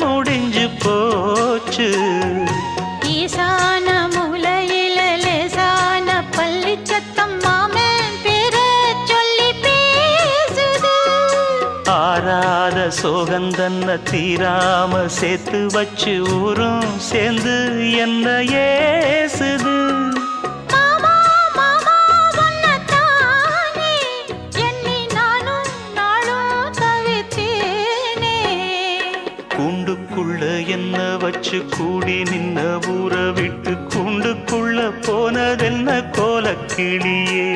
முடிஞ்சு போச்சு. ஈசான மூலையில லேசான பள்ளி சத்தம் மாமன் பேர சொல்லி பேசுது. ஆறாத சோகந்தன்ன தீராம சேர்த்து வச்சு ஊரும் சேர்ந்து என்ன ஏசுது. கூண்டுக்குள்ள என்ன வச்சு கூடி நின்ன ஊரை விட்டு கூண்டுக்குள்ள போனதென்ன கோலக்கிளியே.